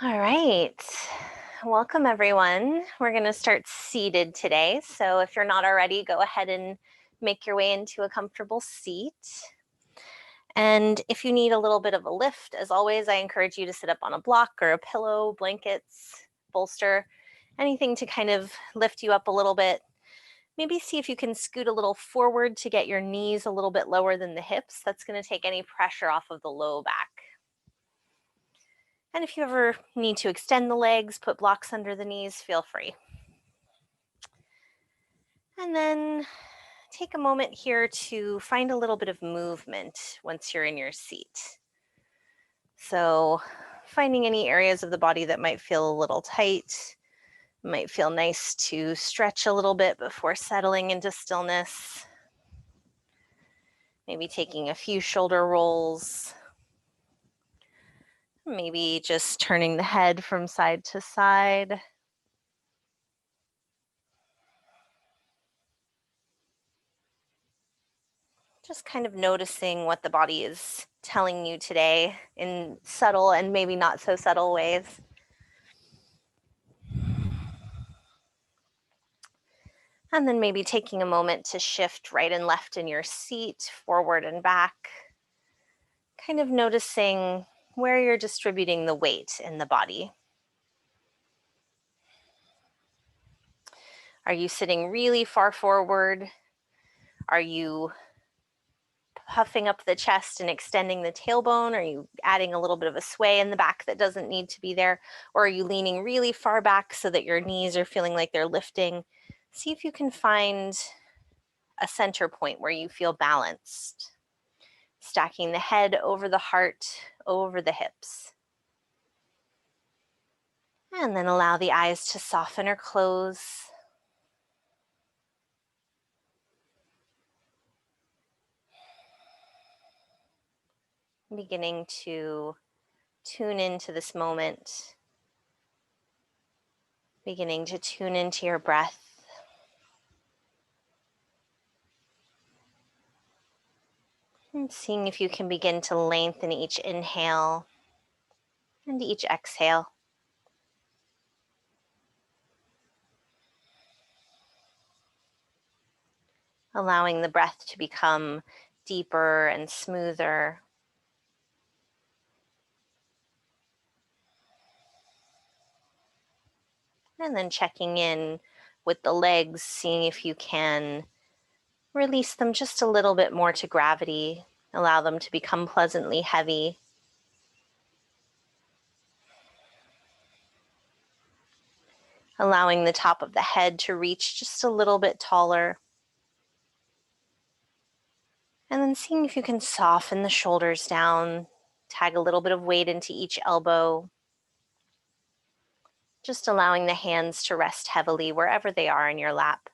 All right. Welcome, everyone. We're going to start seated today. So if you're not already, go ahead and make your way into a comfortable seat. And if you need a little bit of a lift, as always, I encourage you to sit up on a block or a pillow, blankets, bolster, anything to kind of lift you up a little bit. Maybe see if you can scoot a little forward to get your knees a little bit lower than the hips. That's going to take any pressure off of the low back. And if you ever need to extend the legs, put blocks under the knees, feel free. And then take a moment here to find a little bit of movement once you're in your seat. So finding any areas of the body that might feel a little tight, might feel nice to stretch a little bit before settling into stillness. Maybe taking a few shoulder rolls. Maybe just turning the head from side to side. Just kind of noticing what the body is telling you today in subtle and maybe not so subtle ways. And then maybe taking a moment to shift right and left in your seat, forward and back. Kind of noticing where you're distributing the weight in the body. Are you sitting really far forward? Are you puffing up the chest and extending the tailbone? Are you adding a little bit of a sway in the back that doesn't need to be there? Or are you leaning really far back so that your knees are feeling like they're lifting? See if you can find a center point where you feel balanced. Stacking the head over the heart, over the hips. And then allow the eyes to soften or close. Beginning to tune into this moment. Beginning to tune into your breath. And seeing if you can begin to lengthen each inhale and each exhale. Allowing the breath to become deeper and smoother. And then checking in with the legs, seeing if you can release them just a little bit more to gravity. Allow them to become pleasantly heavy. Allowing the top of the head to reach just a little bit taller. And then seeing if you can soften the shoulders down, tag a little bit of weight into each elbow. Just allowing the hands to rest heavily wherever they are in your lap.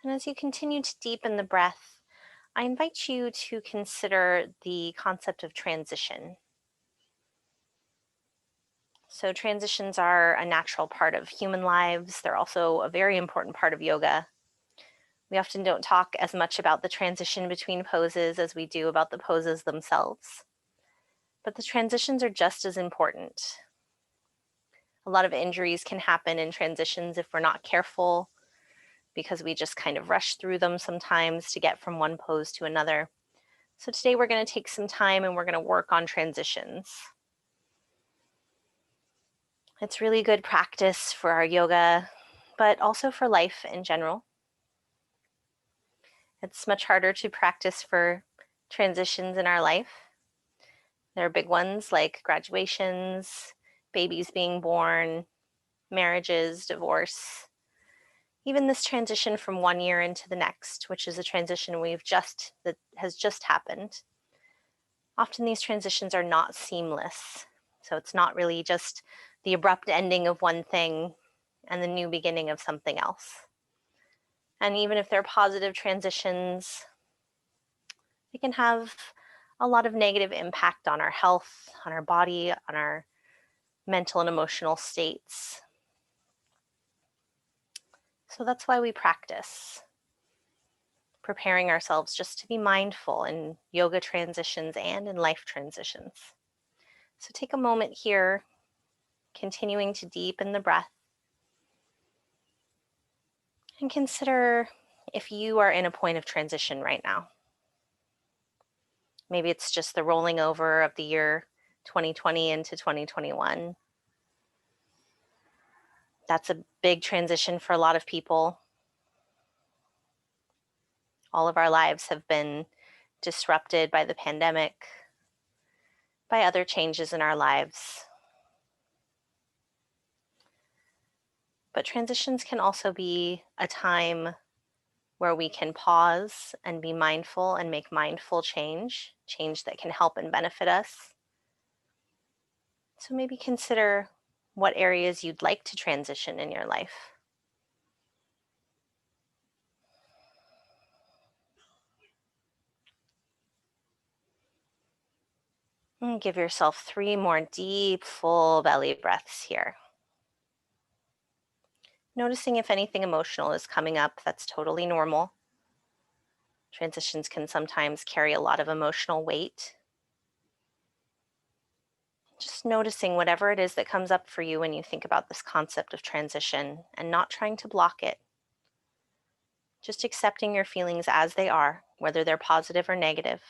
And as you continue to deepen the breath, I invite you to consider the concept of transition. So transitions are a natural part of human lives. They're also a very important part of yoga. We often don't talk as much about the transition between poses as we do about the poses themselves. But the transitions are just as important. A lot of injuries can happen in transitions if we're not careful, because we just kind of rush through them sometimes to get from one pose to another. So today we're going to take some time and we're going to work on transitions. It's really good practice for our yoga, but also for life in general. It's much harder to practice for transitions in our life. There are big ones like graduations, babies being born, marriages, divorce. Even this transition from one year into the next, which is a transition that has just happened. Often these transitions are not seamless. So it's not really just the abrupt ending of one thing and the new beginning of something else. And even if they're positive transitions, they can have a lot of negative impact on our health, on our body, on our mental and emotional states. So that's why we practice. preparing ourselves just to be mindful in yoga transitions and in life transitions. So take a moment here, continuing to deepen the breath, and consider if you are in a point of transition right now. Maybe it's just the rolling over of the year 2020 into 2021. That's a big transition for a lot of people. All of our lives have been disrupted by the pandemic, by other changes in our lives. But transitions can also be a time where we can pause and be mindful and make mindful change that can help and benefit us. So maybe consider what areas you'd like to transition in your life. And give yourself 3 more deep, full belly breaths here. Noticing if anything emotional is coming up, that's totally normal. Transitions can sometimes carry a lot of emotional weight. Just noticing whatever it is that comes up for you when you think about this concept of transition and not trying to block it. Just accepting your feelings as they are, whether they're positive or negative.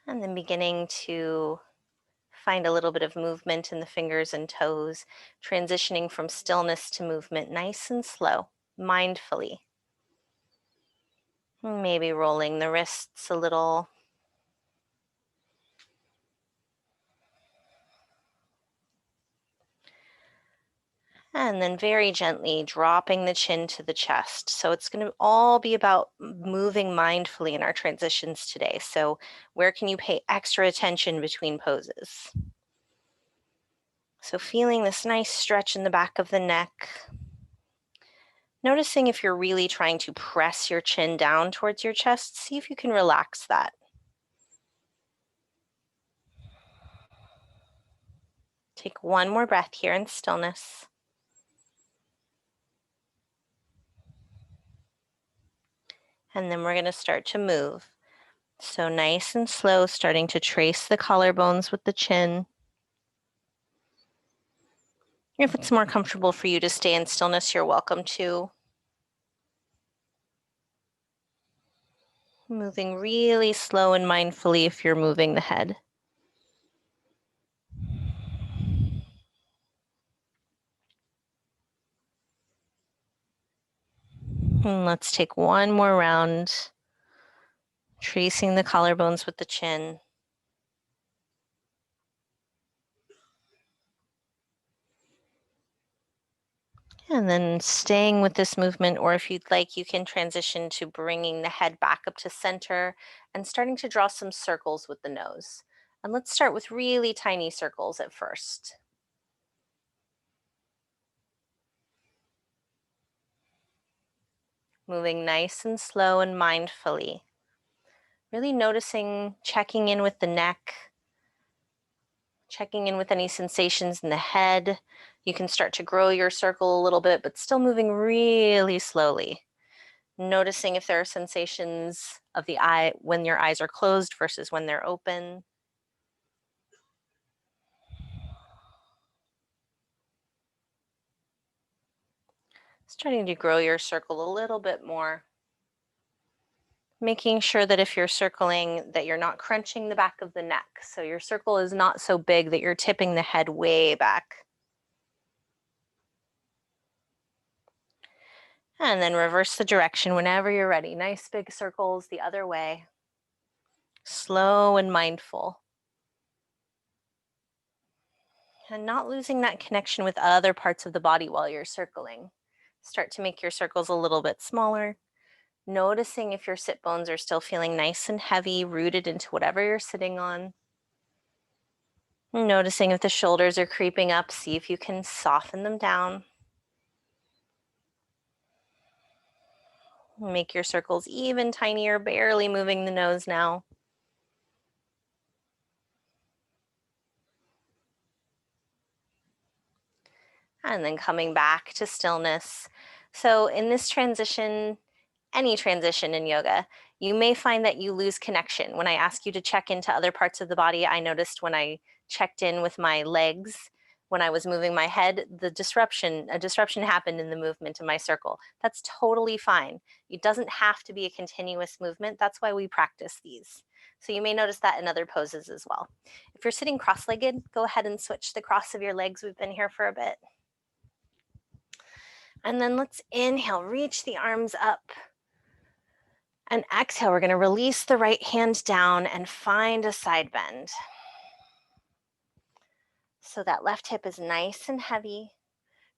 And then beginning to find a little bit of movement in the fingers and toes, transitioning from stillness to movement, nice and slow, mindfully. Maybe rolling the wrists a little. And then very gently dropping the chin to the chest. So it's going to all be about moving mindfully in our transitions today. So where can you pay extra attention between poses? So feeling this nice stretch in the back of the neck. Noticing if you're really trying to press your chin down towards your chest, see if you can relax that. Take one more breath here in stillness. And then we're going to start to move. So nice and slow, starting to trace the collarbones with the chin. If it's more comfortable for you to stay in stillness, you're welcome to. Moving really slow and mindfully if you're moving the head. And let's take one more round, tracing the collarbones with the chin. And then staying with this movement, or if you'd like, you can transition to bringing the head back up to center and starting to draw some circles with the nose. And let's start with really tiny circles at first. Moving nice and slow and mindfully. Really noticing, checking in with the neck, checking in with any sensations in the head. You can start to grow your circle a little bit, but still moving really slowly. Noticing if there are sensations of the eye when your eyes are closed versus when they're open. Starting to grow your circle a little bit more. Making sure that if you're circling that you're not crunching the back of the neck. So your circle is not so big that you're tipping the head way back. And then reverse the direction whenever you're ready. Nice big circles the other way. Slow and mindful. And not losing that connection with other parts of the body while you're circling. Start to make your circles a little bit smaller. Noticing if your sit bones are still feeling nice and heavy, rooted into whatever you're sitting on. Noticing if the shoulders are creeping up, see if you can soften them down. Make your circles even tinier, barely moving the nose now. And then coming back to stillness. So in this transition, any transition in yoga, you may find that you lose connection. When I ask you to check into other parts of the body, I noticed when I checked in with my legs, when I was moving my head, a disruption happened in the movement of my circle. That's totally fine. It doesn't have to be a continuous movement. That's why we practice these. So you may notice that in other poses as well. If you're sitting cross-legged, go ahead and switch the cross of your legs. We've been here for a bit. And then let's inhale, reach the arms up. And exhale, we're going to release the right hand down and find a side bend. So that left hip is nice and heavy,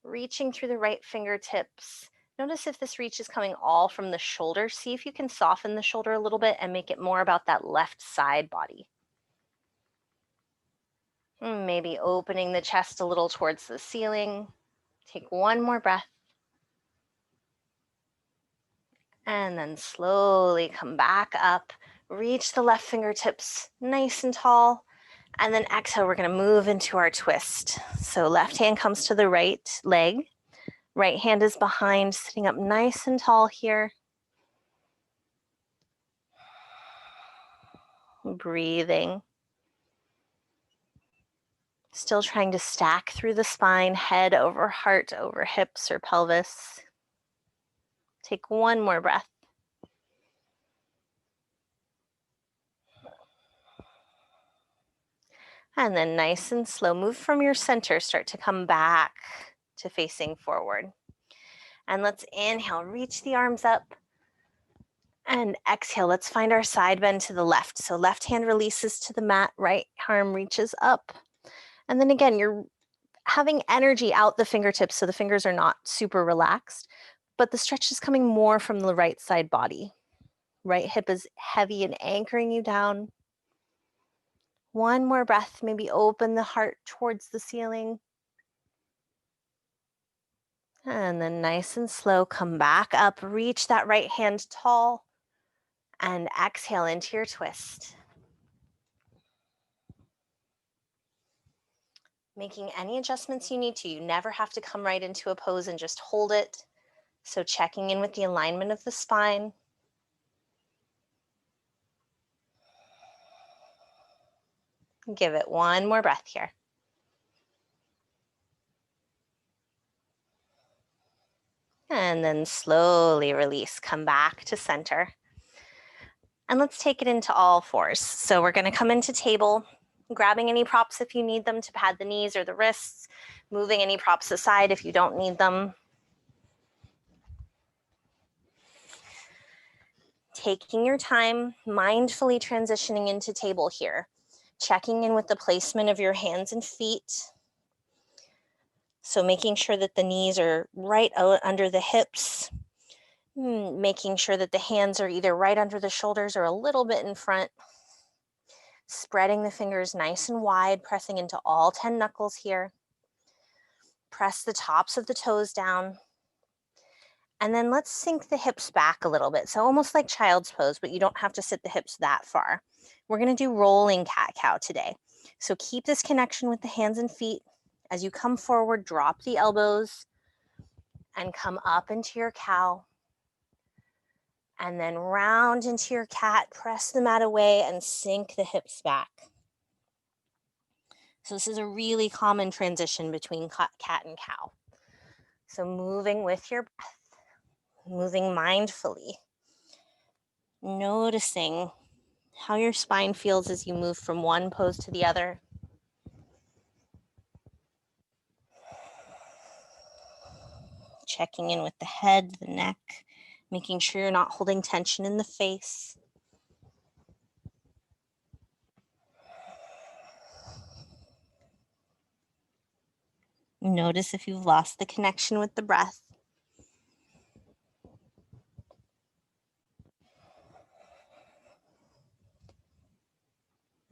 reaching through the right fingertips. Notice if this reach is coming all from the shoulder. See if you can soften the shoulder a little bit and make it more about that left side body. Maybe opening the chest a little towards the ceiling. Take one more breath. And then slowly come back up. Reach the left fingertips nice and tall. And then exhale, we're going to move into our twist. So left hand comes to the right leg. Right hand is behind, sitting up nice and tall here. Breathing. Still trying to stack through the spine, head over heart, over hips or pelvis. Take one more breath. And then nice and slow, move from your center, start to come back to facing forward. And let's inhale, reach the arms up. And exhale, let's find our side bend to the left. So left hand releases to the mat, right arm reaches up. And then again, you're having energy out the fingertips, so the fingers are not super relaxed, but the stretch is coming more from the right side body. Right hip is heavy and anchoring you down. One more breath, maybe open the heart towards the ceiling. And then nice and slow, come back up, reach that right hand tall, and exhale into your twist. Making any adjustments you need to. You never have to come right into a pose and just hold it. So checking in with the alignment of the spine. Give it one more breath here. And then slowly release, come back to center. And let's take it into all fours. So we're going to come into table, grabbing any props if you need them to pad the knees or the wrists, moving any props aside if you don't need them. Taking your time, mindfully transitioning into table here, checking in with the placement of your hands and feet. So making sure that the knees are right out under the hips, making sure that the hands are either right under the shoulders or a little bit in front. Spreading the fingers nice and wide, pressing into all 10 knuckles here. Press the tops of the toes down. And then let's sink the hips back a little bit. So almost like child's pose, but you don't have to sit the hips that far. We're going to do rolling cat-cow today. So keep this connection with the hands and feet. As you come forward, drop the elbows and come up into your cow. And then round into your cat, press the mat away and sink the hips back. So this is a really common transition between cat and cow. So moving with your breath, moving mindfully, noticing how your spine feels as you move from one pose to the other. Checking in with the head, the neck, making sure you're not holding tension in the face. Notice if you've lost the connection with the breath.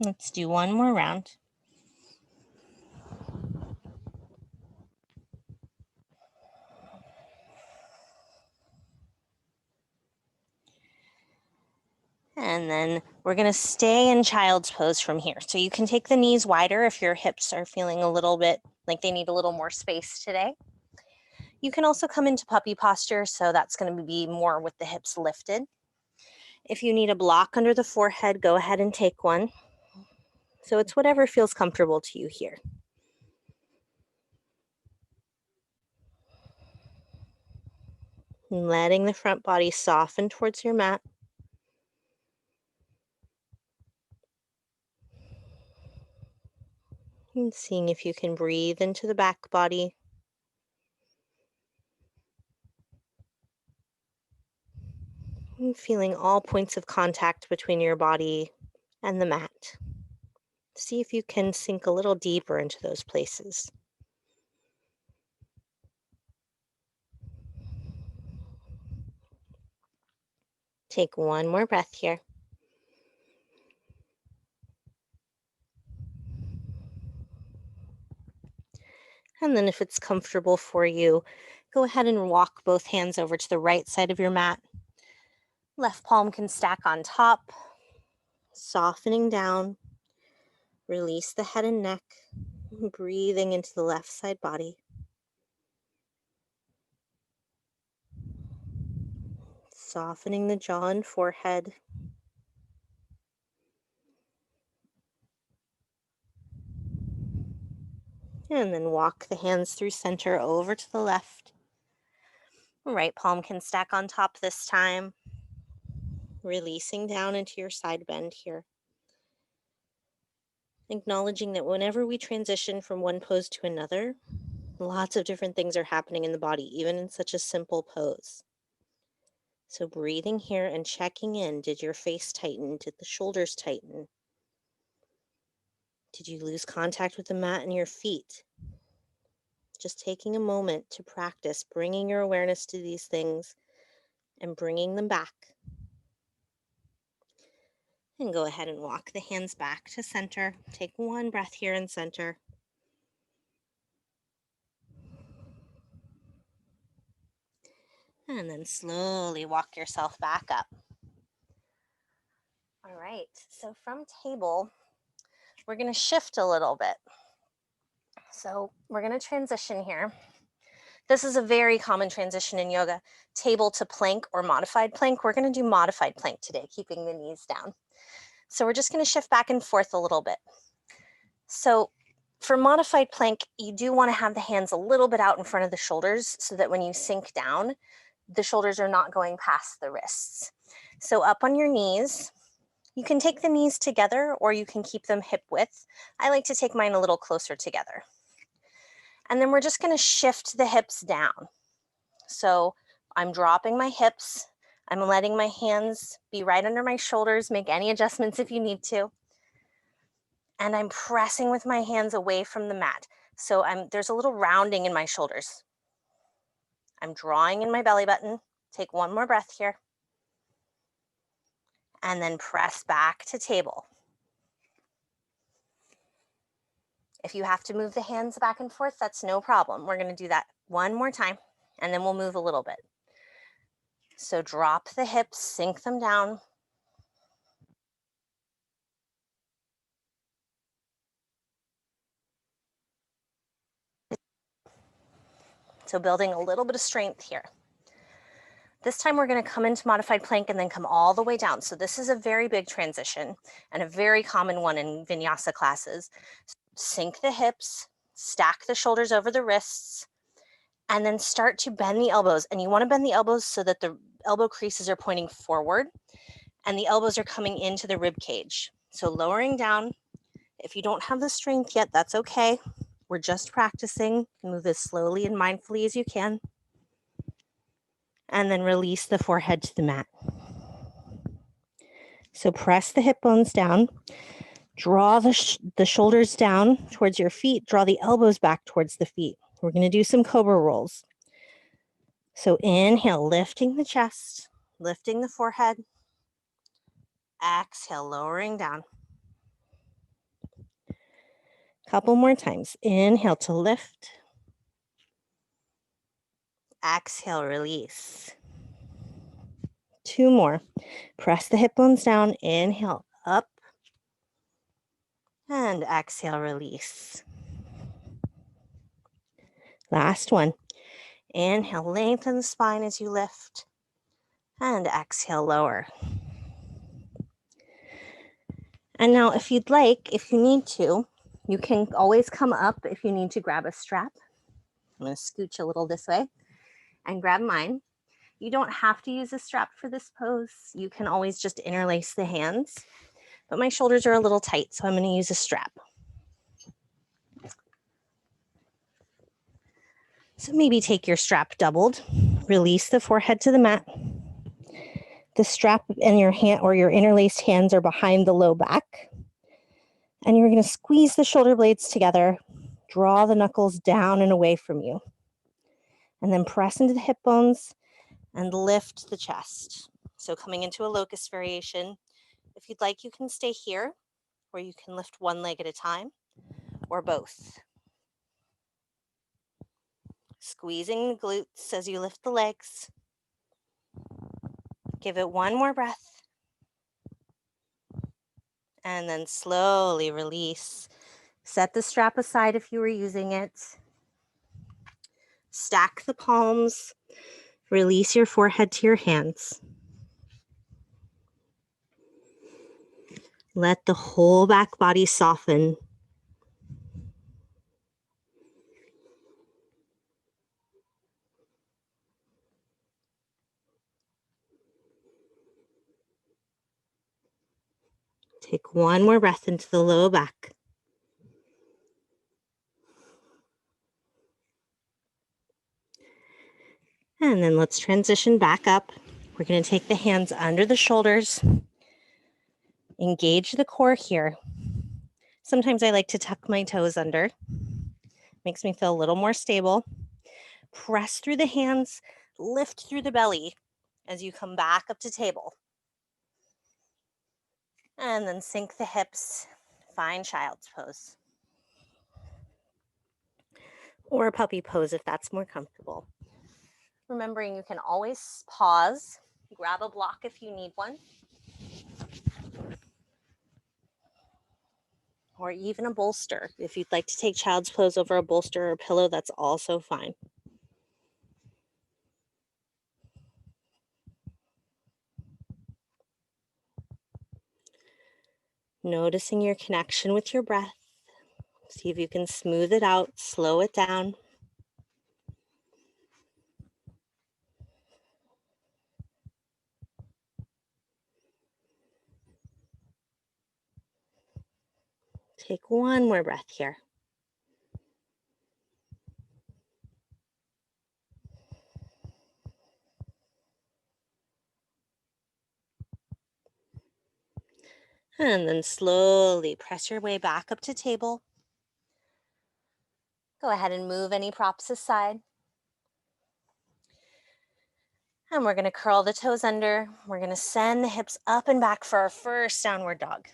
Let's do one more round. And then we're going to stay in child's pose from here. So you can take the knees wider if your hips are feeling a little bit like they need a little more space today. You can also come into puppy posture, so that's going to be more with the hips lifted. If you need a block under the forehead, go ahead and take one. So it's whatever feels comfortable to you here. And letting the front body soften towards your mat. And seeing if you can breathe into the back body. And feeling all points of contact between your body and the mat. See if you can sink a little deeper into those places. Take one more breath here. And then if it's comfortable for you, go ahead and walk both hands over to the right side of your mat. Left palm can stack on top, softening down. Release the head and neck, breathing into the left side body. Softening the jaw and forehead. And then walk the hands through center over to the left. Right palm can stack on top this time. Releasing down into your side bend here. Acknowledging that whenever we transition from one pose to another, lots of different things are happening in the body, even in such a simple pose. So breathing here and checking in. Did your face tighten? Did the shoulders tighten? Did you lose contact with the mat and your feet? Just taking a moment to practice bringing your awareness to these things and bringing them back. And go ahead and walk the hands back to center. Take one breath here in center. And then slowly walk yourself back up. All right, so from table, we're going to shift a little bit. So we're going to transition here. This is a very common transition in yoga, table to plank or modified plank. We're going to do modified plank today, keeping the knees down. So we're just going to shift back and forth a little bit. So for modified plank, you do want to have the hands a little bit out in front of the shoulders so that when you sink down, the shoulders are not going past the wrists. So up on your knees, you can take the knees together or you can keep them hip width. I like to take mine a little closer together. And then we're just going to shift the hips down. So I'm dropping my hips. I'm letting my hands be right under my shoulders. Make any adjustments if you need to. And I'm pressing with my hands away from the mat. So there's a little rounding in my shoulders. I'm drawing in my belly button. Take one more breath here. And then press back to table. If you have to move the hands back and forth, that's no problem. We're going to do that one more time, and then we'll move a little bit. So drop the hips, sink them down. So building a little bit of strength here. This time we're going to come into modified plank and then come all the way down. So this is a very big transition and a very common one in vinyasa classes. Sink the hips, stack the shoulders over the wrists, and then start to bend the elbows. And you want to bend the elbows so that the elbow creases are pointing forward and the elbows are coming into the rib cage. So lowering down. If you don't have the strength yet, that's okay. We're just practicing. Move as slowly and mindfully as you can. And then release the forehead to the mat. So press the hip bones down. Draw the shoulders down towards your feet. Draw the elbows back towards the feet. We're going to do some cobra rolls. So inhale, lifting the chest, lifting the forehead. Exhale, lowering down. Couple more times. Inhale to lift. Exhale, release. Two more. Press the hip bones down. Inhale, up. And exhale, release. Last one. Inhale, lengthen the spine as you lift. And exhale, lower. And now if you'd like, if you need to, you can always come up if you need to grab a strap. I'm going to scooch a little this way and grab mine. You don't have to use a strap for this pose. You can always just interlace the hands. But my shoulders are a little tight, so I'm going to use a strap. So maybe take your strap doubled, release the forehead to the mat. The strap and your hand or your interlaced hands are behind the low back. And you're going to squeeze the shoulder blades together, draw the knuckles down and away from you. And then press into the hip bones and lift the chest. So coming into a locust variation, if you'd like, you can stay here, or you can lift one leg at a time, or both. Squeezing the glutes as you lift the legs. Give it one more breath. And then slowly release. Set the strap aside if you were using it. Stack the palms. Release your forehead to your hands. Let the whole back body soften. Take one more breath into the low back. And then let's transition back up. We're going to take the hands under the shoulders. Engage the core here. Sometimes I like to tuck my toes under. Makes me feel a little more stable. Press through the hands, lift through the belly as you come back up to table. And then sink the hips, find child's pose. Or puppy pose if that's more comfortable. Remembering you can always pause, grab a block if you need one. Or even a bolster. If you'd like to take child's pose over a bolster or a pillow, that's also fine. Noticing your connection with your breath. See if you can smooth it out, slow it down. Take one more breath here. And then slowly press your way back up to table. Go ahead and move any props aside. And we're going to curl the toes under. We're going to send the hips up and back for our first downward dog.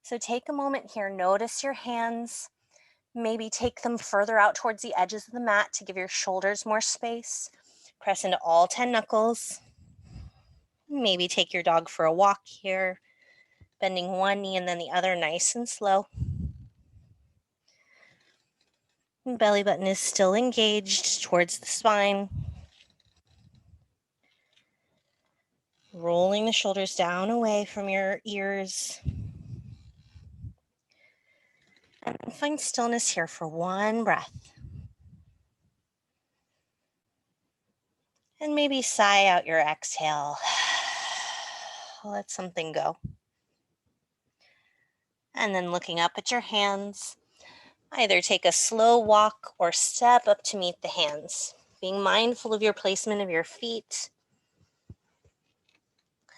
So take a moment here, notice your hands. Maybe take them further out towards the edges of the mat to give your shoulders more space. Press into all 10 knuckles. Maybe take your dog for a walk here, bending one knee and then the other nice and slow. Belly button is still engaged towards the spine. Rolling the shoulders down away from your ears. And find stillness here for one breath. And maybe sigh out your exhale. Let something go. And then looking up at your hands, either take a slow walk or step up to meet the hands, being mindful of your placement of your feet.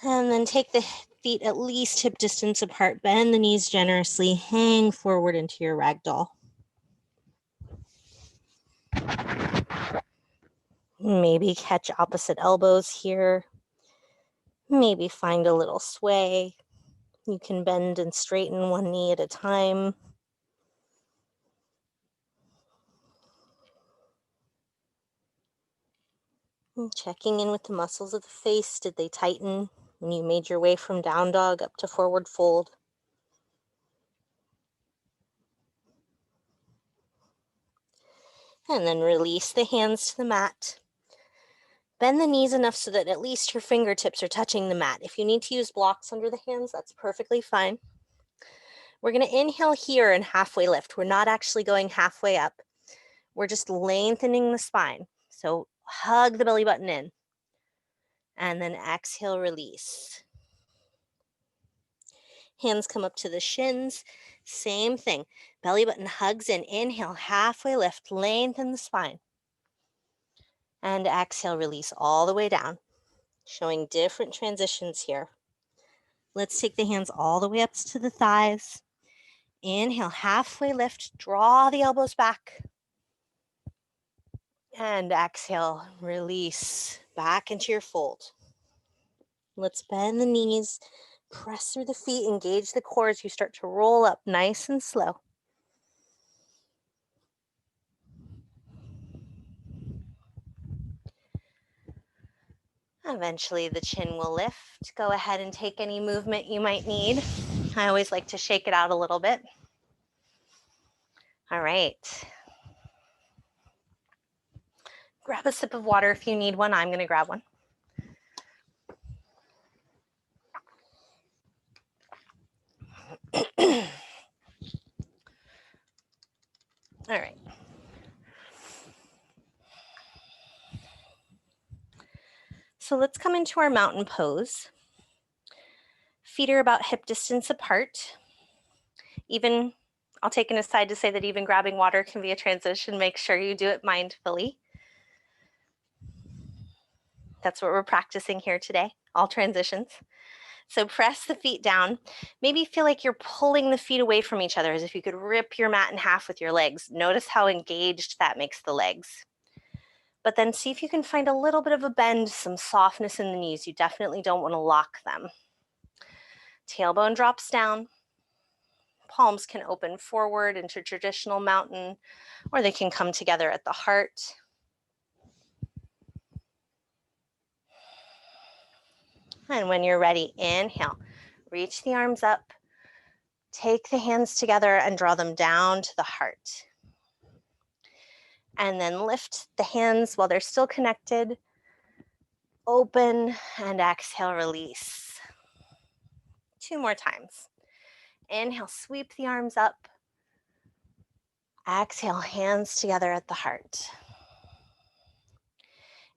And then take the feet at least hip distance apart, bend the knees generously, hang forward into your ragdoll. Maybe catch opposite elbows here. Maybe find a little sway. You can bend and straighten one knee at a time. And checking in with the muscles of the face. Did they tighten when you made your way from down dog up to forward fold? And then release the hands to the mat. Bend the knees enough so that at least your fingertips are touching the mat. If you need to use blocks under the hands, that's perfectly fine. We're going to inhale here and halfway lift. We're not actually going halfway up. We're just lengthening the spine. So hug the belly button in. And then exhale, release. Hands come up to the shins. Same thing. Belly button hugs in. Inhale, halfway lift. Lengthen the spine. And exhale, release all the way down. Showing different transitions here. Let's take the hands all the way up to the thighs. Inhale, halfway lift. Draw the elbows back. And exhale, release back into your fold. Let's bend the knees, press through the feet, engage the core as you start to roll up nice and slow. Eventually the chin will lift. Go ahead and take any movement you might need. I always like to shake it out a little bit. All right. Grab a sip of water if you need one. I'm going to grab one. All right. So let's come into our mountain pose. Feet are about hip distance apart. Even, I'll take an aside to say that even grabbing water can be a transition. Make sure you do it mindfully. That's what we're practicing here today, all transitions. So press the feet down. Maybe feel like you're pulling the feet away from each other as if you could rip your mat in half with your legs. Notice how engaged that makes the legs. But then see if you can find a little bit of a bend, some softness in the knees. You definitely don't want to lock them. Tailbone drops down. Palms can open forward into traditional mountain, or they can come together at the heart. And when you're ready, inhale, reach the arms up, take the hands together and draw them down to the heart. And then lift the hands while they're still connected, open, and exhale, release. 2 more times. Inhale, sweep the arms up. Exhale, hands together at the heart.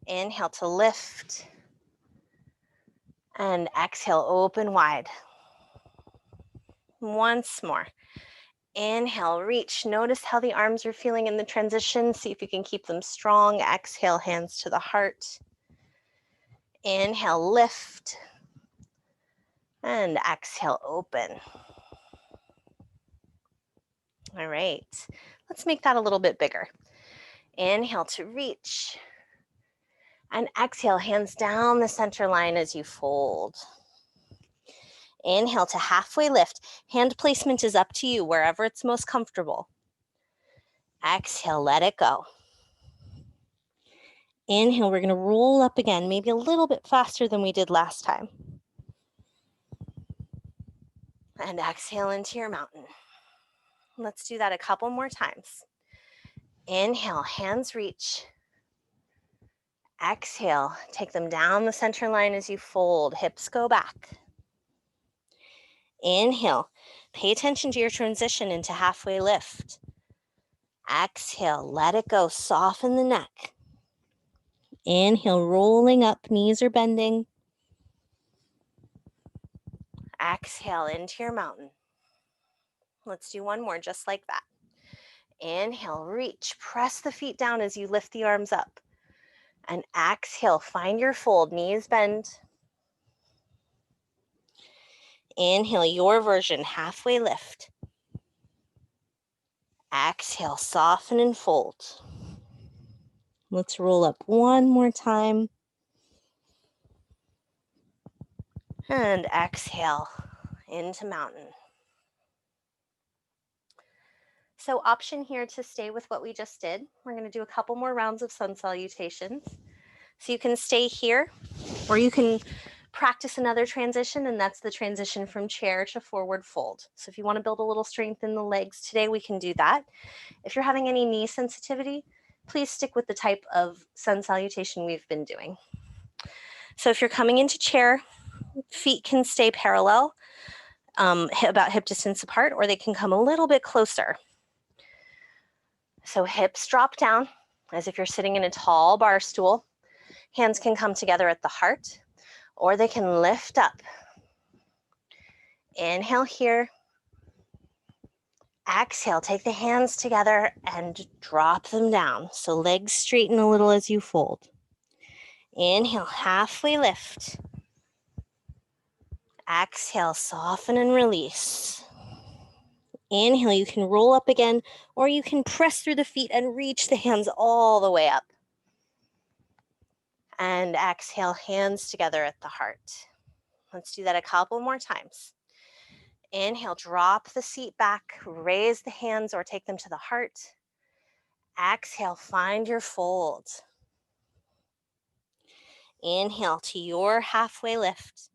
Inhale to lift. And exhale, open wide. Once more. Inhale, reach. Notice how the arms are feeling in the transition. See if you can keep them strong. Exhale, hands to the heart. Inhale, lift. And exhale, open. All right. Let's make that a little bit bigger. Inhale to reach. And exhale, hands down the center line as you fold. Inhale to halfway lift. Hand placement is up to you, wherever it's most comfortable. Exhale, let it go. Inhale, we're going to roll up again, maybe a little bit faster than we did last time. And exhale into your mountain. Let's do that a couple more times. Inhale, hands reach. Exhale, take them down the center line as you fold. Hips go back. Inhale, pay attention to your transition into halfway lift. Exhale, let it go. Soften the neck. Inhale, rolling up, knees are bending. Exhale into your mountain. Let's do one more just like that. Inhale, reach, press the feet down as you lift the arms up. And exhale, find your fold, knees bend. Inhale, your version, halfway lift. Exhale, soften and fold. Let's roll up one more time. And exhale into mountain. So option here to stay with what we just did. We're going to do a couple more rounds of sun salutations. So you can stay here, or you can practice another transition, and that's the transition from chair to forward fold. So if you want to build a little strength in the legs today, we can do that. If you're having any knee sensitivity, please stick with the type of sun salutation we've been doing. So if you're coming into chair, feet can stay parallel, about hip distance apart, or they can come a little bit closer. So hips drop down as if you're sitting in a tall bar stool. Hands can come together at the heart, or they can lift up. Inhale here. Exhale, take the hands together and drop them down. So legs straighten a little as you fold. Inhale, halfway lift. Exhale, soften and release. Inhale, you can roll up again, or you can press through the feet and reach the hands all the way up. And exhale, hands together at the heart. Let's do that a couple more times. Inhale, drop the seat back, raise the hands or take them to the heart. Exhale, find your fold. Inhale to your halfway lift.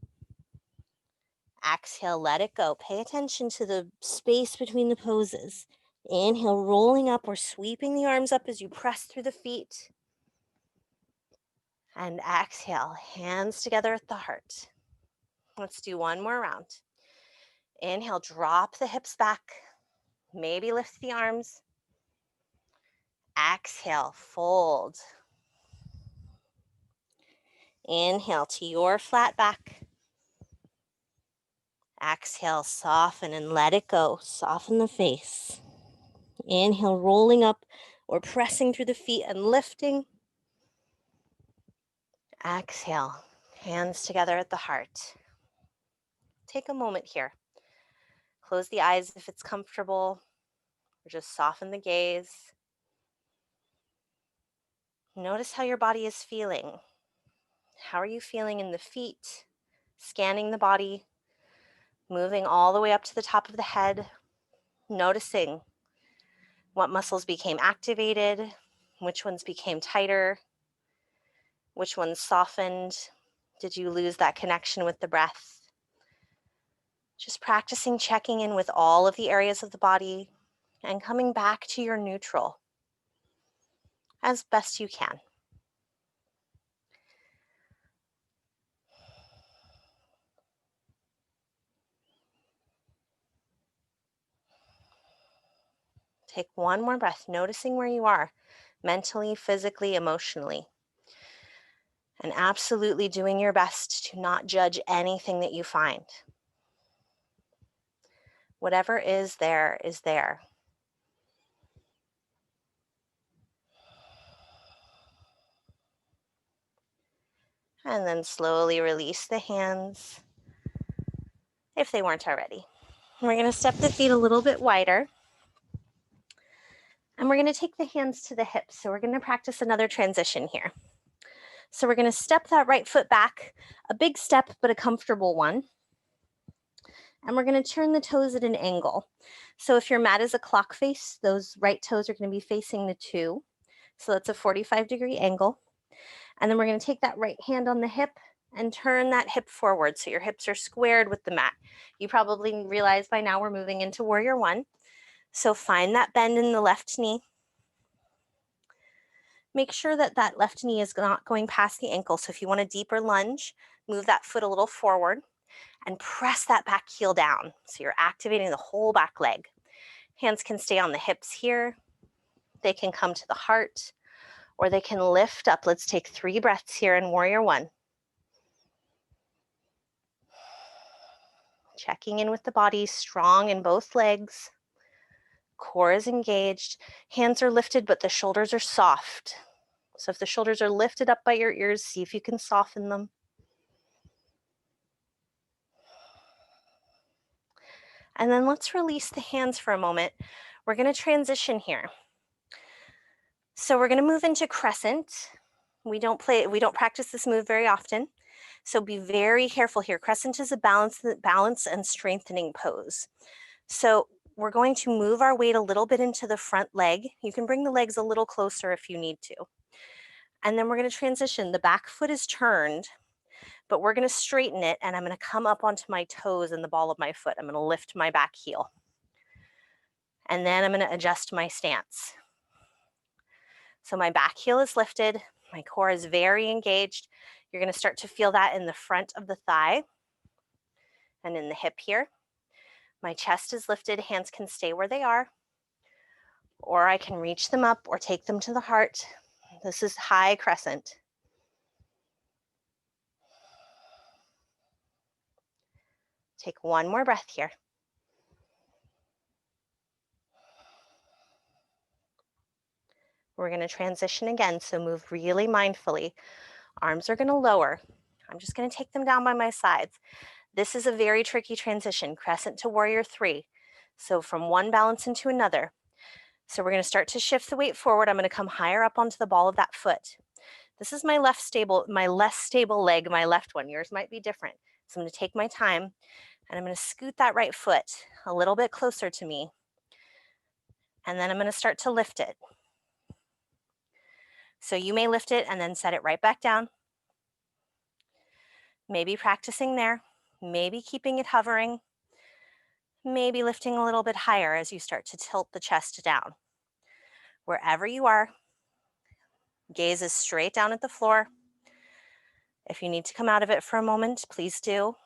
Exhale, let it go. Pay attention to the space between the poses. Inhale, rolling up or sweeping the arms up as you press through the feet. And exhale, hands together at the heart. Let's do one more round. Inhale, drop the hips back. Maybe lift the arms. Exhale, fold. Inhale to your flat back. Exhale, soften and let it go. Soften the face. Inhale, rolling up or pressing through the feet and lifting. Exhale, hands together at the heart. Take a moment here. Close the eyes if it's comfortable, or just soften the gaze. Notice how your body is feeling. How are you feeling in the feet? Scanning the body, moving all the way up to the top of the head, noticing what muscles became activated, which ones became tighter, which ones softened. Did you lose that connection with the breath? Just practicing checking in with all of the areas of the body and coming back to your neutral as best you can. Take one more breath, noticing where you are mentally, physically, emotionally, and absolutely doing your best to not judge anything that you find. Whatever is there is there. And then slowly release the hands if they weren't already. We're going to step the feet a little bit wider. And we're going to take the hands to the hips. So we're going to practice another transition here. So we're going to step that right foot back, a big step, but a comfortable one. And we're going to turn the toes at an angle. So if your mat is a clock face, those right toes are going to be facing the 2. So that's a 45-degree angle. And then we're going to take that right hand on the hip and turn that hip forward so your hips are squared with the mat. You probably realize by now we're moving into Warrior One. So find that bend in the left knee. Make sure that that left knee is not going past the ankle. So if you want a deeper lunge, move that foot a little forward and press that back heel down. So you're activating the whole back leg. Hands can stay on the hips here. They can come to the heart, or they can lift up. Let's take 3 breaths here in Warrior One. Checking in with the body, strong in both legs. Core is engaged. Hands are lifted, but the shoulders are soft. So if the shoulders are lifted up by your ears, see if you can soften them. And then let's release the hands for a moment. We're going to transition here. So we're going to move into crescent. We don't practice this move very often. So be very careful here. Crescent is a balance and strengthening pose. So we're going to move our weight a little bit into the front leg. You can bring the legs a little closer if you need to. And then we're going to transition. The back foot is turned, but we're going to straighten it, and I'm going to come up onto my toes and the ball of my foot. I'm going to lift my back heel. And then I'm going to adjust my stance. So my back heel is lifted. My core is very engaged. You're going to start to feel that in the front of the thigh and in the hip here. My chest is lifted. Hands can stay where they are, or I can reach them up or take them to the heart. This is high crescent. Take one more breath here. We're going to transition again, so move really mindfully. Arms are going to lower. I'm just going to take them down by my sides. This is a very tricky transition, crescent to warrior three. So from one balance into another. So we're going to start to shift the weight forward. I'm going to come higher up onto the ball of that foot. This is my less stable leg, my left one. Yours might be different. So I'm going to take my time and I'm going to scoot that right foot a little bit closer to me. And then I'm going to start to lift it. So you may lift it and then set it right back down. Maybe practicing there, maybe keeping it hovering, maybe lifting a little bit higher as you start to tilt the chest down. Wherever you are, gaze is straight down at the floor. If you need to come out of it for a moment, please do.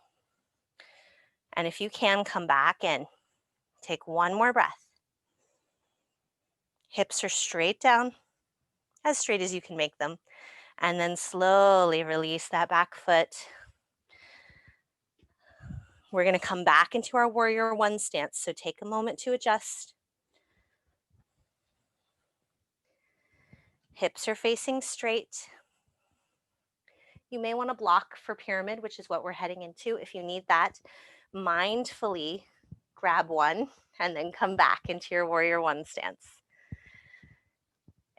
And if you can, come back in. Take one more breath. Hips are straight down, as straight as you can make them. And then slowly release that back foot. We're going to come back into our warrior one stance. So take a moment to adjust. Hips are facing straight. You may want to block for pyramid, which is what we're heading into. If you need that, mindfully grab one and then come back into your warrior one stance.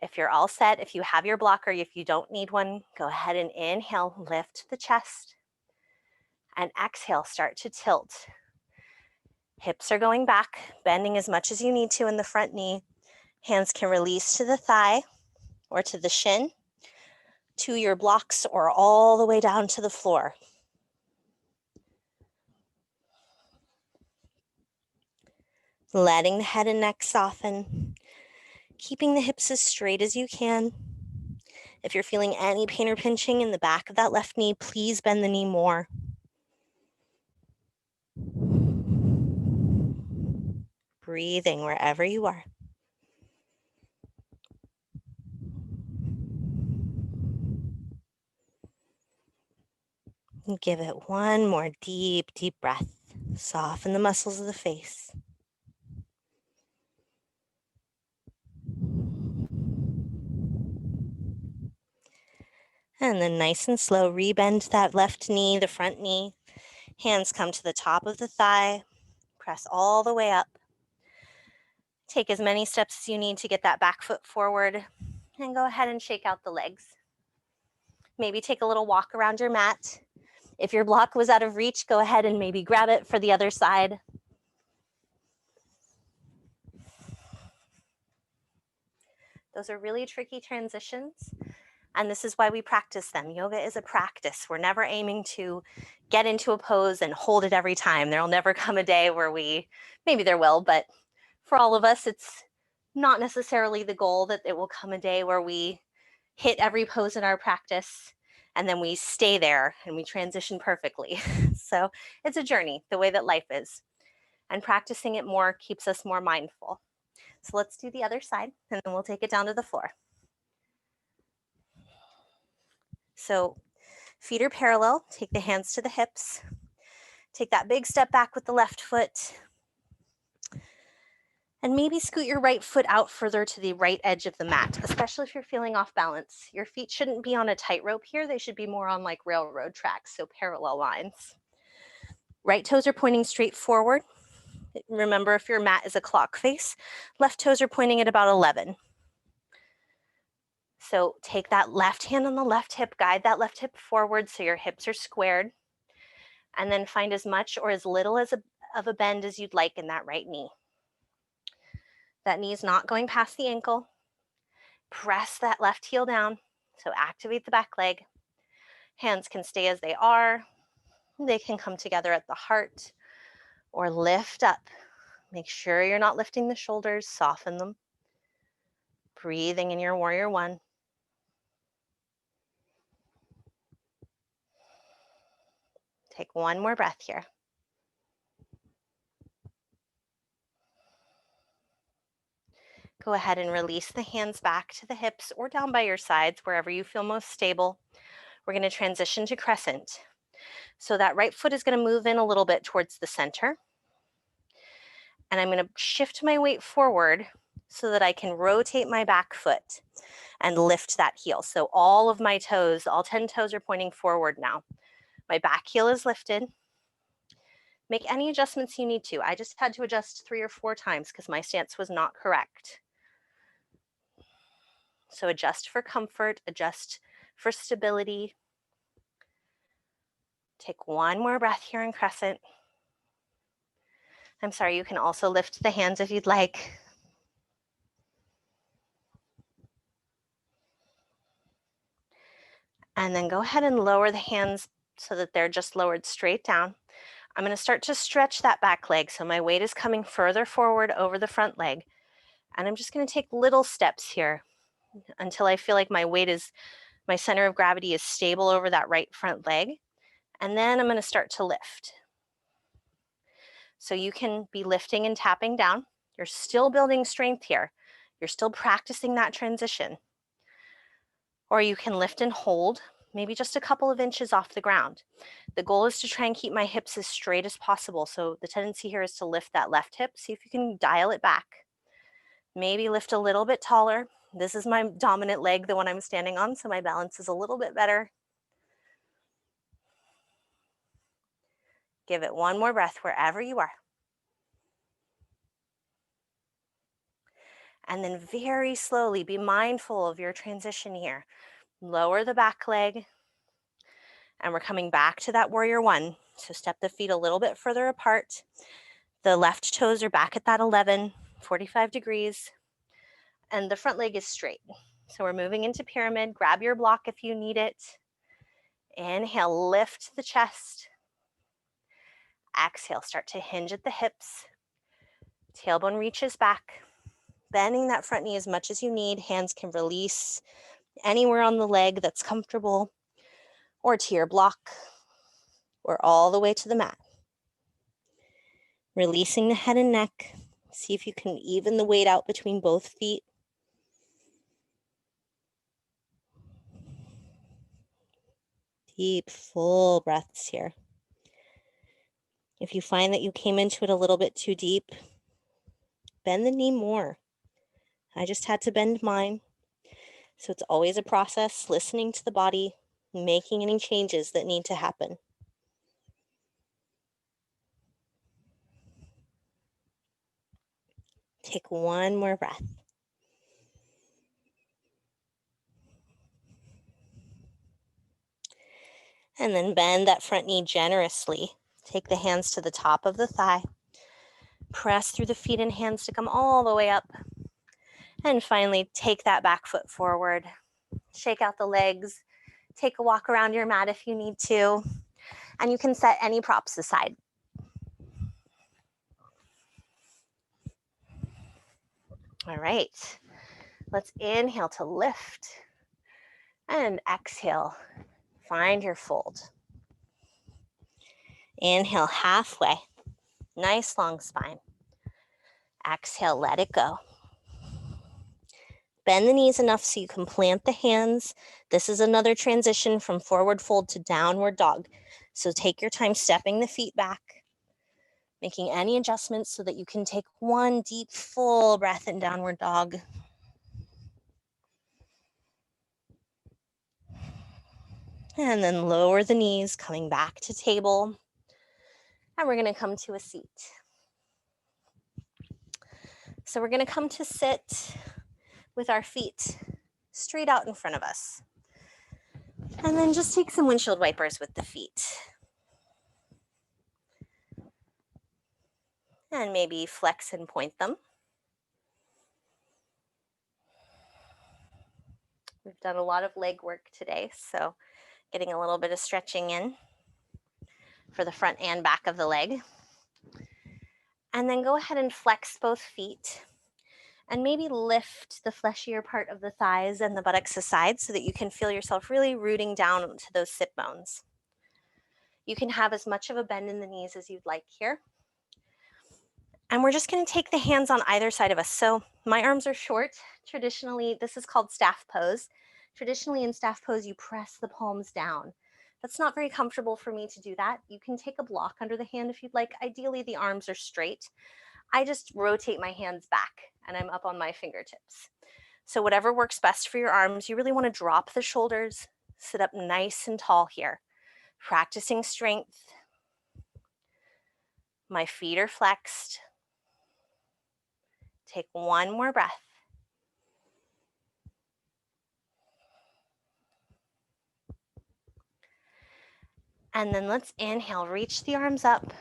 If you're all set, if you have your blocker, if you don't need one, go ahead and inhale, lift the chest, and exhale, start to tilt. Hips are going back, bending as much as you need to in the front knee. Hands can release to the thigh or to the shin, to your blocks, or all the way down to the floor. Letting the head and neck soften, keeping the hips as straight as you can. If you're feeling any pain or pinching in the back of that left knee, please bend the knee more. Breathing wherever you are. Give it one more deep, deep breath. Soften the muscles of the face. And then nice and slow, rebend that left knee, the front knee. Hands come to the top of the thigh. Press all the way up. Take as many steps as you need to get that back foot forward. And go ahead and shake out the legs. Maybe take a little walk around your mat. If your block was out of reach, go ahead and maybe grab it for the other side. Those are really tricky transitions, and this is why we practice them. Yoga is a practice. We're never aiming to get into a pose and hold it every time. There'll never come a day where maybe there will, but for all of us, it's not necessarily the goal that it will come a day where we hit every pose in our practice and then we stay there and we transition perfectly. So it's a journey, the way that life is. And practicing it more keeps us more mindful. So let's do the other side and then we'll take it down to the floor. So feet are parallel, take the hands to the hips. Take that big step back with the left foot. And maybe scoot your right foot out further to the right edge of the mat, especially if you're feeling off balance. Your feet shouldn't be on a tightrope here. They should be more on like railroad tracks, so parallel lines. Right toes are pointing straight forward. Remember, if your mat is a clock face, left toes are pointing at about 11. So take that left hand on the left hip, guide that left hip forward so your hips are squared. And then find as much or as little of a bend as you'd like in that right knee. That knee is not going past the ankle. Press that left heel down, so activate the back leg. Hands can stay as they are. They can come together at the heart or lift up. Make sure you're not lifting the shoulders, soften them. Breathing in your warrior one. Take one more breath here. Go ahead and release the hands back to the hips or down by your sides, wherever you feel most stable. We're going to transition to crescent. So that right foot is going to move in a little bit towards the center. And I'm going to shift my weight forward so that I can rotate my back foot and lift that heel. So all of my toes, all 10 toes are pointing forward now. My back heel is lifted. Make any adjustments you need to. I just had to adjust 3 or 4 times because my stance was not correct. So adjust for comfort, adjust for stability. Take one more breath here in crescent. I'm sorry, you can also lift the hands if you'd like. And then go ahead and lower the hands so that they're just lowered straight down. I'm going to start to stretch that back leg. So my weight is coming further forward over the front leg. And I'm just going to take little steps here until I feel like my center of gravity is stable over that right front leg. And then I'm going to start to lift. So you can be lifting and tapping down. You're still building strength here. You're still practicing that transition. Or you can lift and hold, maybe just a couple of inches off the ground. The goal is to try and keep my hips as straight as possible. So the tendency here is to lift that left hip. See if you can dial it back. Maybe lift a little bit taller. This is my dominant leg, the one I'm standing on, so my balance is a little bit better. Give it one more breath wherever you are. And then very slowly be mindful of your transition here. Lower the back leg. And we're coming back to that warrior one. So step the feet a little bit further apart. The left toes are back at that 11, 45 degrees. And the front leg is straight. So we're moving into pyramid. Grab your block if you need it. Inhale, lift the chest. Exhale, start to hinge at the hips. Tailbone reaches back. Bending that front knee as much as you need. Hands can release anywhere on the leg that's comfortable, or to your block, or all the way to the mat. Releasing the head and neck. See if you can even the weight out between both feet. Deep, full breaths here. If you find that you came into it a little bit too deep, bend the knee more. I just had to bend mine. So it's always a process, listening to the body, making any changes that need to happen. Take one more breath. And then bend that front knee generously. Take the hands to the top of the thigh. Press through the feet and hands to come all the way up. And finally, take that back foot forward. Shake out the legs. Take a walk around your mat if you need to. And you can set any props aside. All right. Let's inhale to lift. And exhale. Find your fold. Inhale halfway. Nice long spine. Exhale, let it go. Bend the knees enough so you can plant the hands. This is another transition from forward fold to downward dog. So take your time stepping the feet back, making any adjustments so that you can take one deep, full breath in downward dog. And then lower the knees, coming back to table. And we're going to come to a seat. So we're going to come to sit with our feet straight out in front of us. And then just take some windshield wipers with the feet. And maybe flex and point them. We've done a lot of leg work today, so getting a little bit of stretching in for the front and back of the leg. And then go ahead and flex both feet And maybe lift the fleshier part of the thighs and the buttocks aside so that you can feel yourself really rooting down to those sit bones. You can have as much of a bend in the knees as you'd like here. And we're just going to take the hands on either side of us. So my arms are short. Traditionally, this is called staff pose. Traditionally in staff pose, you press the palms down. That's not very comfortable for me to do that. You can take a block under the hand if you'd like. Ideally, the arms are straight. I just rotate my hands back and I'm up on my fingertips. So whatever works best for your arms, you really want to drop the shoulders, sit up nice and tall here. Practicing strength. My feet are flexed. Take one more breath. And then let's inhale, reach the arms up.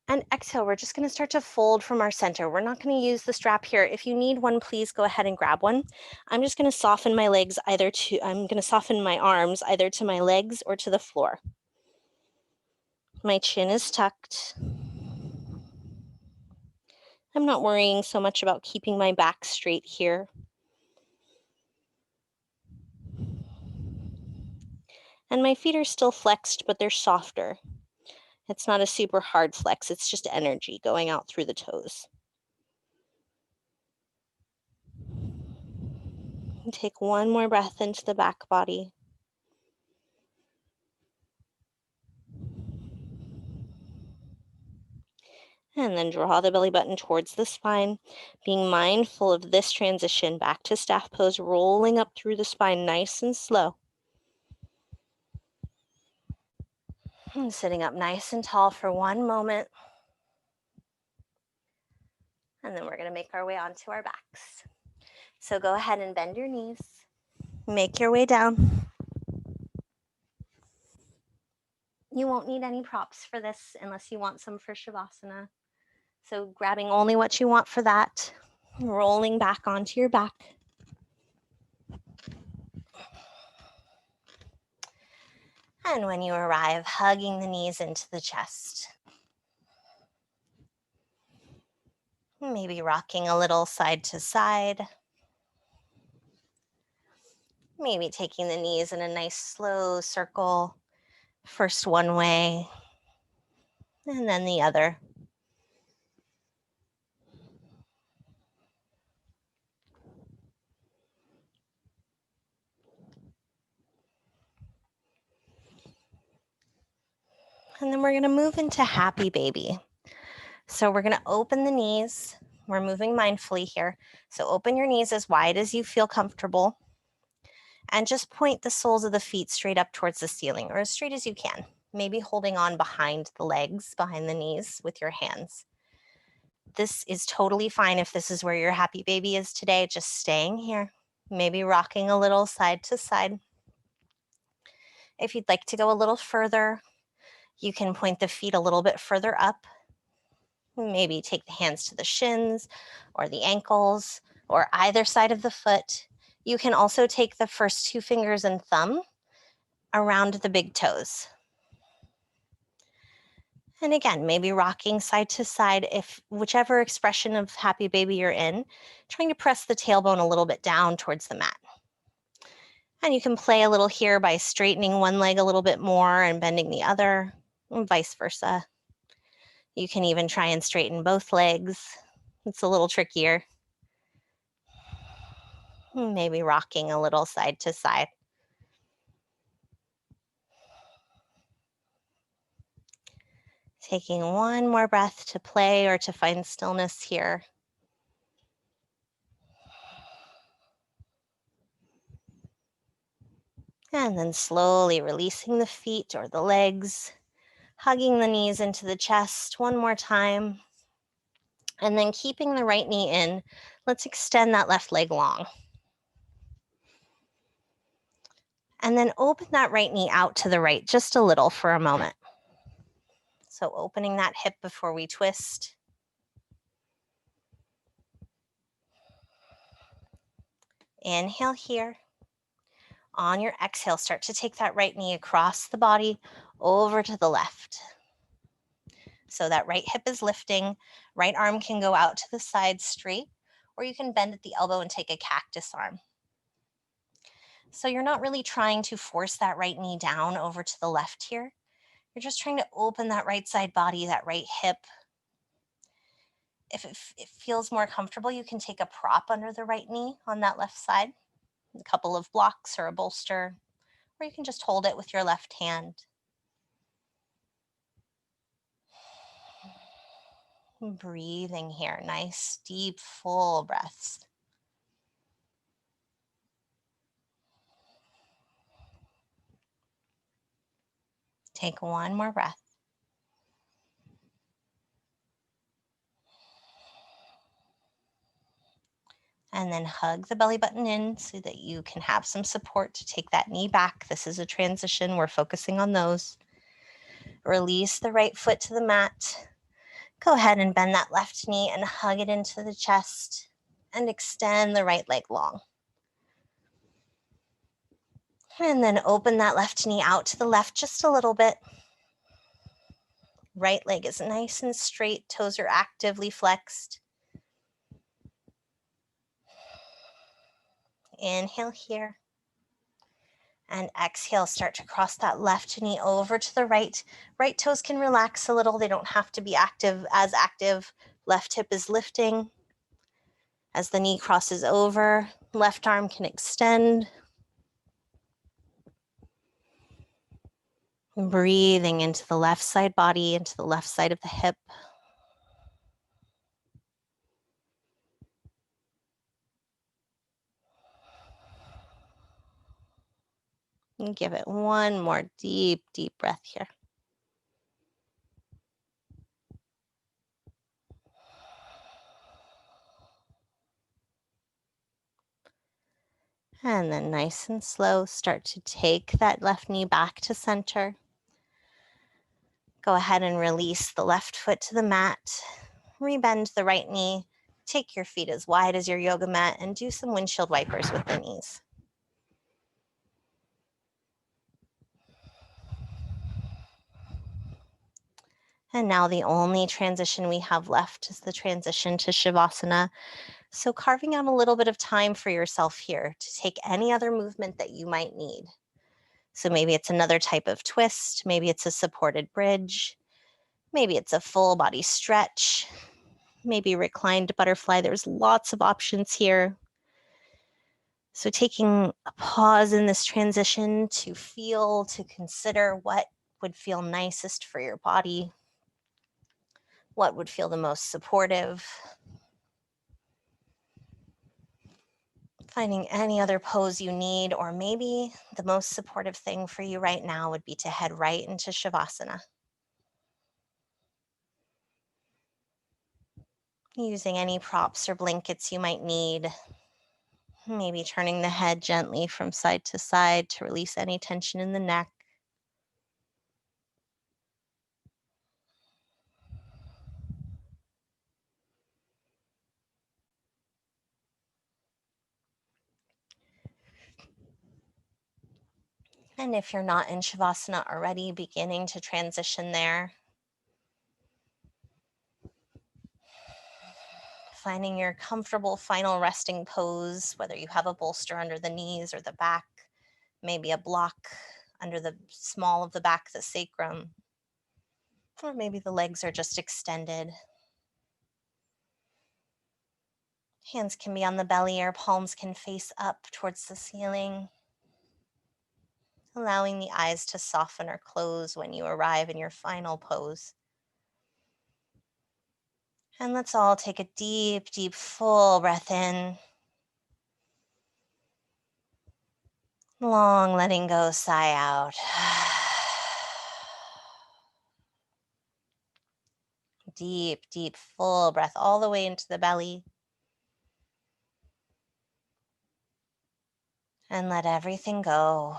And exhale, we're just going to start to fold from our center. We're not going to use the strap here. If you need one, please go ahead and grab one. I'm just going to soften my legs I'm going to soften my arms either to my legs or to the floor. My chin is tucked. I'm not worrying so much about keeping my back straight here. And my feet are still flexed, but they're softer. It's not a super hard flex, it's just energy going out through the toes. And take one more breath into the back body. And then draw the belly button towards the spine, being mindful of this transition back to staff pose, rolling up through the spine nice and slow. And sitting up nice and tall for one moment. And then we're going to make our way onto our backs. So go ahead and bend your knees. Make your way down. You won't need any props for this unless you want some for Shavasana. So grabbing only what you want for that. Rolling back onto your back. And when you arrive, hugging the knees into the chest. Maybe rocking a little side to side. Maybe taking the knees in a nice slow circle. First one way, and then the other. And then we're going to move into happy baby. So we're going to open the knees. We're moving mindfully here. So open your knees as wide as you feel comfortable. And just point the soles of the feet straight up towards the ceiling, or as straight as you can. Maybe holding on behind the legs, behind the knees with your hands. This is totally fine if this is where your happy baby is today, just staying here. Maybe rocking a little side to side. If you'd like to go a little further, you can point the feet a little bit further up. Maybe take the hands to the shins or the ankles or either side of the foot. You can also take the first two fingers and thumb around the big toes. And again, maybe rocking side to side, if whichever expression of happy baby you're in, trying to press the tailbone a little bit down towards the mat. And you can play a little here by straightening one leg a little bit more and bending the other, and vice versa. You can even try and straighten both legs. It's a little trickier. Maybe rocking a little side to side. Taking one more breath to play or to find stillness here. And then slowly releasing the feet or the legs, hugging the knees into the chest one more time. And then keeping the right knee in, let's extend that left leg long. And then open that right knee out to the right just a little for a moment. So opening that hip before we twist. Inhale here. On your exhale, start to take that right knee across the body over to the left. So that right hip is lifting, right arm can go out to the side straight, or you can bend at the elbow and take a cactus arm. So you're not really trying to force that right knee down over to the left here. You're just trying to open that right side body, that right hip. If it feels more comfortable, you can take a prop under the right knee on that left side, a couple of blocks or a bolster, or you can just hold it with your left hand. Breathing here, nice, deep, full breaths. Take one more breath. And then hug the belly button in so that you can have some support to take that knee back. This is a transition. We're focusing on those. Release the right foot to the mat. Go ahead and bend that left knee and hug it into the chest and extend the right leg long. And then open that left knee out to the left just a little bit. Right leg is nice and straight. Toes are actively flexed. Inhale here. And exhale, start to cross that left knee over to the right. Right toes can relax a little. They don't have to be as active. Left hip is lifting. As the knee crosses over, left arm can extend. Breathing into the left side body, into the left side of the hip. And give it one more deep, deep breath here. And then nice and slow, start to take that left knee back to center. Go ahead and release the left foot to the mat. Rebend the right knee. Take your feet as wide as your yoga mat and do some windshield wipers with the knees. And now the only transition we have left is the transition to Shavasana. So carving out a little bit of time for yourself here to take any other movement that you might need. So maybe it's another type of twist, maybe it's a supported bridge, maybe it's a full body stretch, maybe reclined butterfly. There's lots of options here. So taking a pause in this transition to feel, to consider what would feel nicest for your body, what would feel the most supportive. Finding any other pose you need, or maybe the most supportive thing for you right now would be to head right into Shavasana. Using any props or blankets you might need. Maybe turning the head gently from side to side to release any tension in the neck. And if you're not in Shavasana already, beginning to transition there. Finding your comfortable final resting pose, whether you have a bolster under the knees or the back, maybe a block under the small of the back, the sacrum, or maybe the legs are just extended. Hands can be on the belly or palms can face up towards the ceiling. Allowing the eyes to soften or close when you arrive in your final pose. And let's all take a deep, deep, full breath in. Long letting go, sigh out. Deep, deep, full breath all the way into the belly. And let everything go.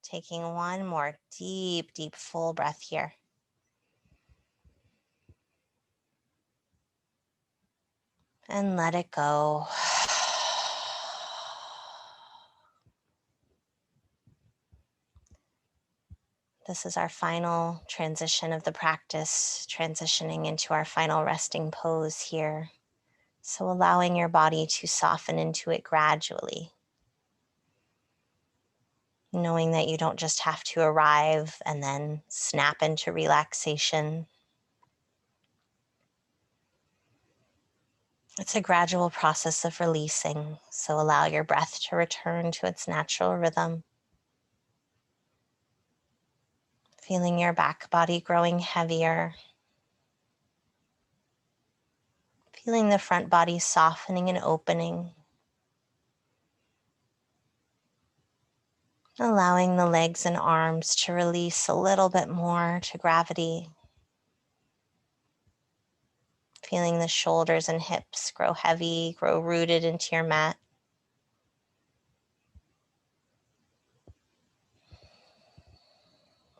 Taking one more deep, deep, full breath here. And let it go. This is our final transition of the practice, transitioning into our final resting pose here. So allowing your body to soften into it gradually, knowing that you don't just have to arrive and then snap into relaxation. It's a gradual process of releasing, so allow your breath to return to its natural rhythm. Feeling your back body growing heavier. Feeling the front body softening and opening. Allowing the legs and arms to release a little bit more to gravity. Feeling the shoulders and hips grow heavy, grow rooted into your mat.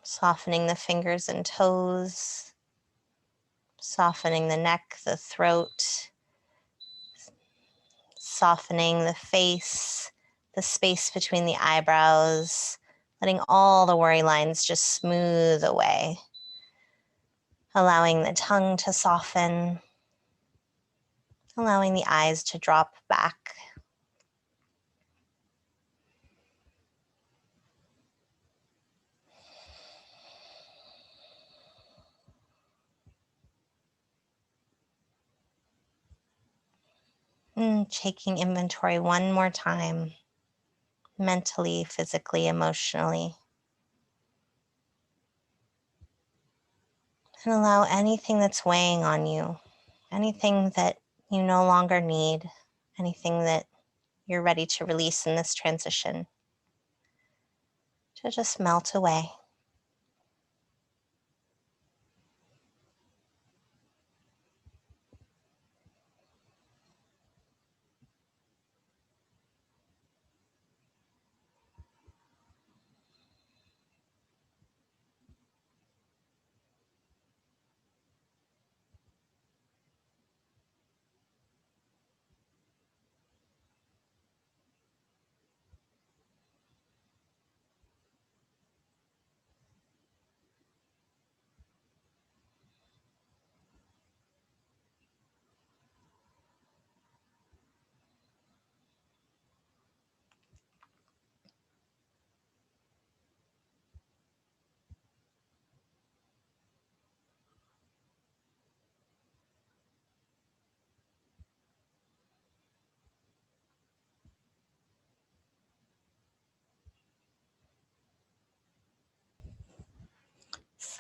Softening the fingers and toes. Softening the neck, the throat. Softening the face, the space between the eyebrows. Letting all the worry lines just smooth away. Allowing the tongue to soften. Allowing the eyes to drop back. Taking inventory one more time, mentally, physically, emotionally. And allow anything that's weighing on you, anything that you no longer need, anything that you're ready to release in this transition, to just melt away.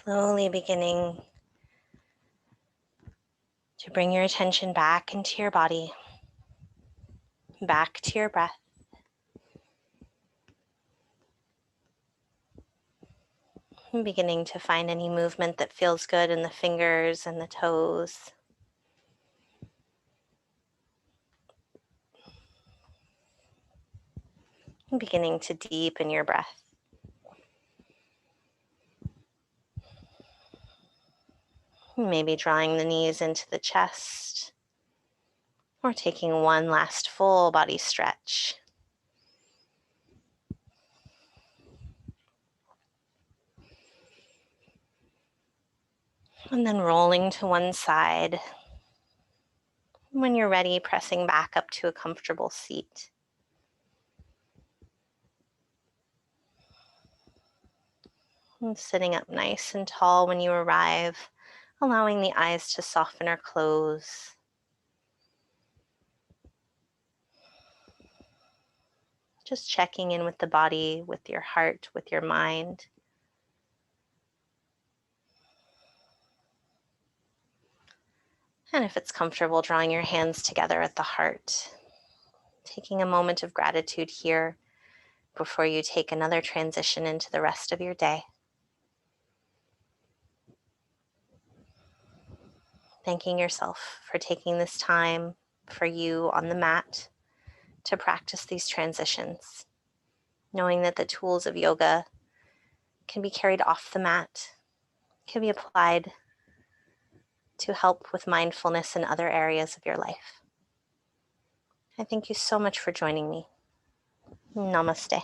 Slowly beginning to bring your attention back into your body, back to your breath. And beginning to find any movement that feels good in the fingers and the toes. And beginning to deepen your breath. Maybe drawing the knees into the chest, or taking one last full body stretch. And then rolling to one side. When you're ready, pressing back up to a comfortable seat. And sitting up nice and tall when you arrive, allowing the eyes to soften or close. Just checking in with the body, with your heart, with your mind. And if it's comfortable, drawing your hands together at the heart. Taking a moment of gratitude here before you take another transition into the rest of your day. Thanking yourself for taking this time for you on the mat to practice these transitions. Knowing that the tools of yoga can be carried off the mat, can be applied to help with mindfulness in other areas of your life. I thank you so much for joining me. Namaste.